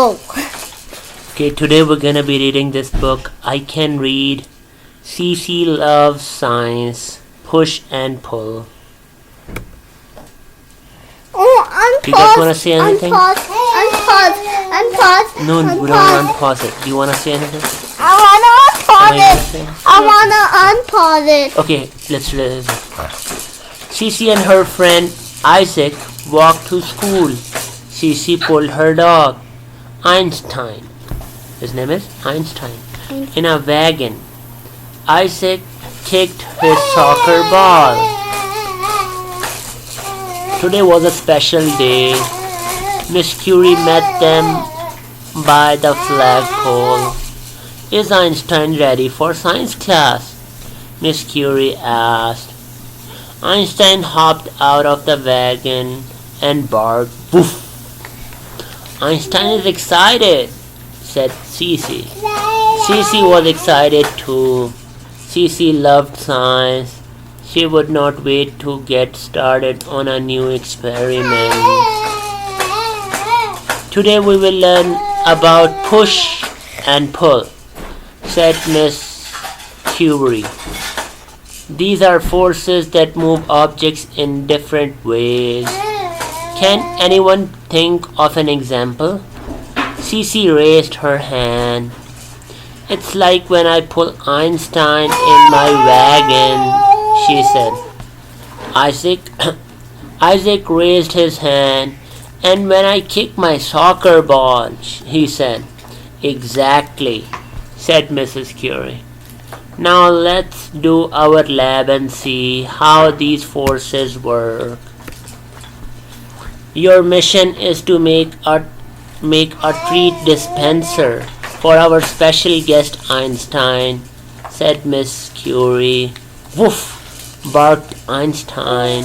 Go. Okay, today we're gonna be reading this book. I Can Read. Cece Loves Science. Push and Pull. Oh, Do you guys wanna say anything? Unpause. No, we don't wanna unpause it. Do you wanna say anything? I wanna unpause it. I wanna unpause it. Okay, let's read. Cece and her friend Isaac walked to school. Cece pulled her dog, Einstein. His name is Einstein. In a wagon. Isaac kicked his soccer ball. Today was a special day. Miss Curie met them by the flagpole. Is Einstein ready for science class? Miss Curie asked. Einstein hopped out of the wagon and barked, "Woof!" Einstein is excited, said Cece. Cece was excited too. Cece loved science. She would not wait to get started on a new experiment. Today we will learn about push and pull, said Miss Curie. These are forces that move objects in different ways. Can anyone think of an example? Cece raised her hand. It's like when I pull Einstein in my wagon, she said. Isaac raised his hand. And when I kick my soccer ball, he said. Exactly, said Mrs. Curie. Now let's do our lab and see how these forces work. Your mission is to make a treat dispenser for our special guest Einstein, said Miss Curie. Woof, barked Einstein.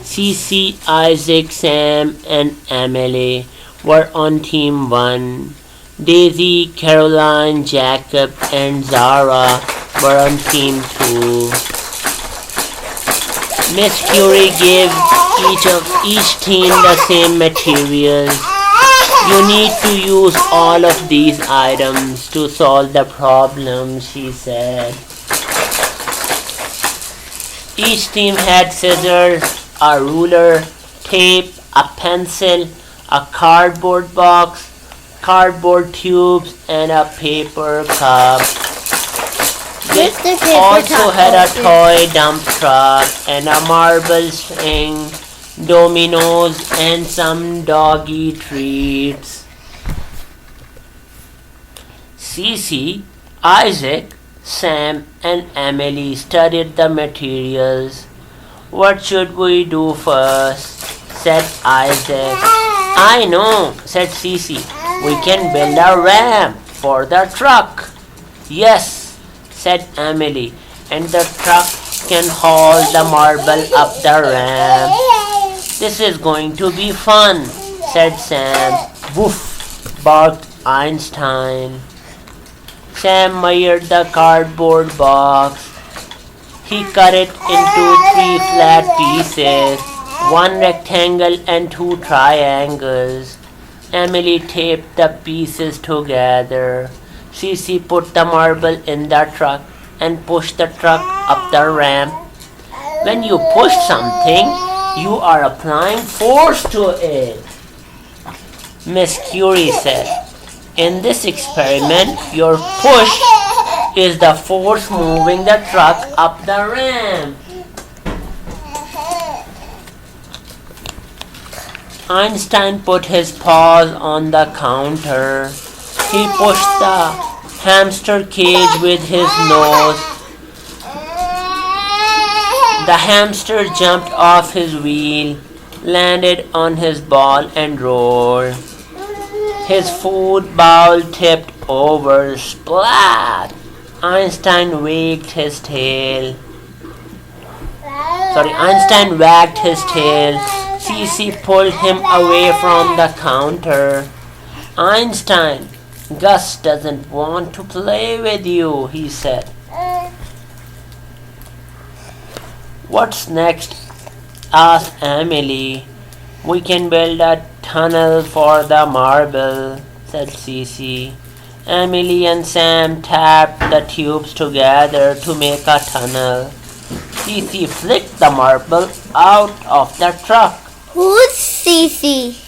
Cece, Isaac, Sam, and Emily were on Team 1. Daisy, Caroline, Jacob, and Zara were on Team 2. Miss Curie gave each team the same materials. You need to use all of these items to solve the problem, she said. Each team had scissors, a ruler, tape, a pencil, a cardboard box, cardboard tubes, and a paper cup. They also had a toy dump truck and a marble string, dominoes, and some doggy treats. Cece, Isaac, Sam, and Emily studied the materials. What should we do first? Said Isaac. I know, said Cece. We can build a ramp for the truck. Yes, said Emily, and the truck can haul the marble up the ramp. This is going to be fun, said Sam. Woof, barked Einstein. Sam measured the cardboard box. He cut it into 3 flat pieces, 1 rectangle and 2 triangles. Emily taped the pieces together. Cece put the marble in the truck and pushed the truck up the ramp. When you push something, you are applying force to it, Miss Curie said. In this experiment, your push is the force moving the truck up the ramp. Einstein put his paws on the counter. He pushed the hamster cage with his nose. The hamster jumped off his wheel, landed on his ball, and rolled. His food bowl tipped over. Splat! Einstein wagged his tail. Einstein wagged his tail. Cece pulled him away from the counter. Einstein, Gus doesn't want to play with you, he said. What's next? Asked Emily. We can build a tunnel for the marble, said Cece. Emily and Sam tapped the tubes together to make a tunnel. Cece flicked the marble out of the truck. Who's Cece?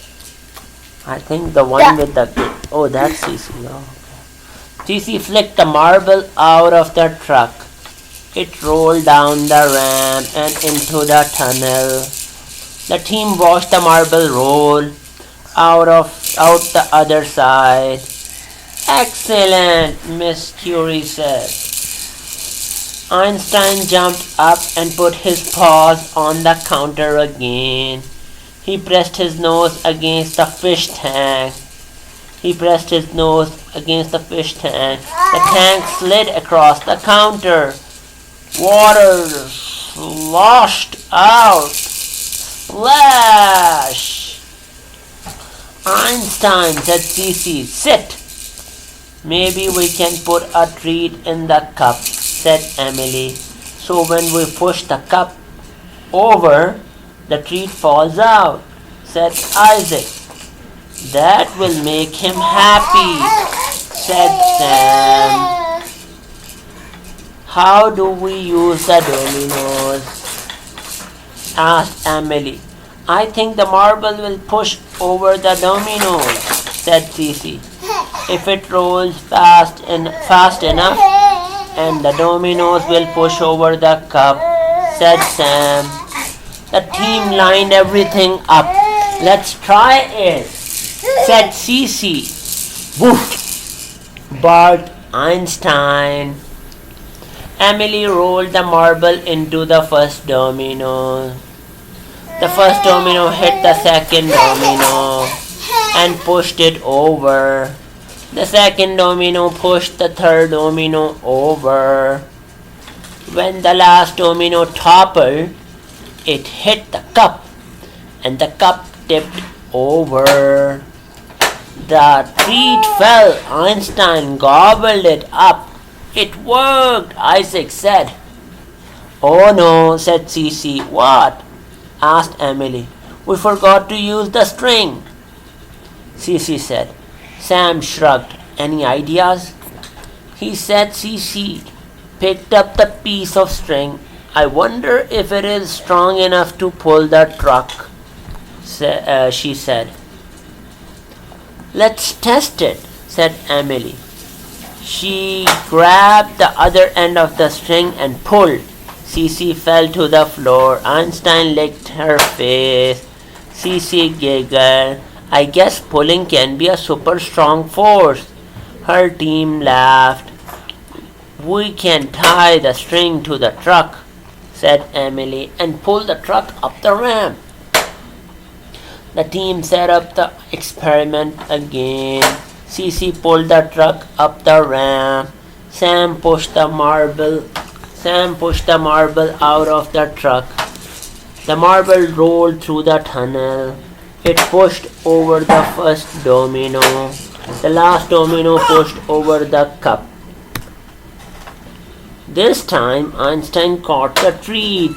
I think the one with the... Oh, that's Cece. Oh, okay. Cece flicked the marble out of the truck. It rolled down the ramp and into the tunnel. The team watched the marble roll out the other side. Excellent, Miss Curie said. Einstein jumped up and put his paws on the counter again. He pressed his nose against the fish tank. The tank slid across the counter. Water sloshed out. Splash! Einstein said, Cece, sit. Maybe we can put a treat in the cup, said Emily. So when we push the cup over, the treat falls out, said Isaac. That will make him happy, said Sam. How do we use the dominoes? Asked Emily. I think the marble will push over the dominoes, said Cece. If it rolls fast enough, and the dominoes will push over the cup, said Sam. The team lined everything up. Let's try it, said Cece. Woof! Barked Einstein. Emily rolled the marble into the first domino. The first domino hit the second domino and pushed it over. The second domino pushed the third domino over. When the last domino toppled, it hit the cup, and the cup tipped over. The treat fell. Einstein gobbled it up. It worked, Isaac said. Oh no, said Cece. What? Asked Emily. We forgot to use the string, Cece said. Sam shrugged. Any ideas? He said Cece picked up the piece of string. I wonder if it is strong enough to pull the truck, she said. Let's test it, said Emily. She grabbed the other end of the string and pulled. Cece fell to the floor. Einstein licked her face. Cece giggled. I guess pulling can be a super strong force. Her team laughed. We can tie the string to the truck, said Emily, and pull the truck up the ramp. The team set up the experiment again. Cece pulled the truck up the ramp. Sam pushed the marble out of the truck. The marble rolled through the tunnel. It pushed over the first domino. The last domino pushed over the cup. This time Einstein caught the treat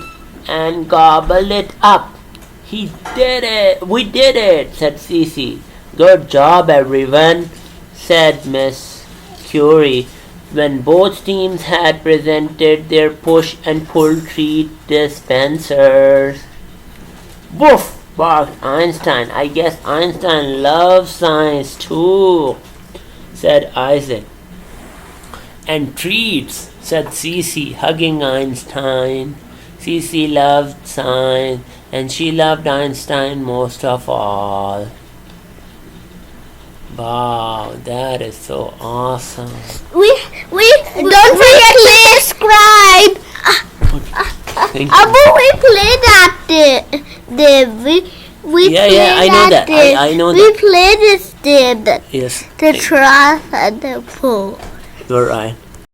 and gobbled it up. He did it! We did it! Said Cece. Good job, everyone, said Miss Curie, when both teams had presented their push and pull treat dispensers. Woof! Barked Einstein. I guess Einstein loves science too, said Isaac. And treats, said Cece, hugging Einstein. Cece loved science, and she loved Einstein most of all. Wow, that is so awesome. We don't forget to subscribe. Thank you. Abu, we played that. I know that. I know we that. played this. Yes. The trust and the pull. You're right.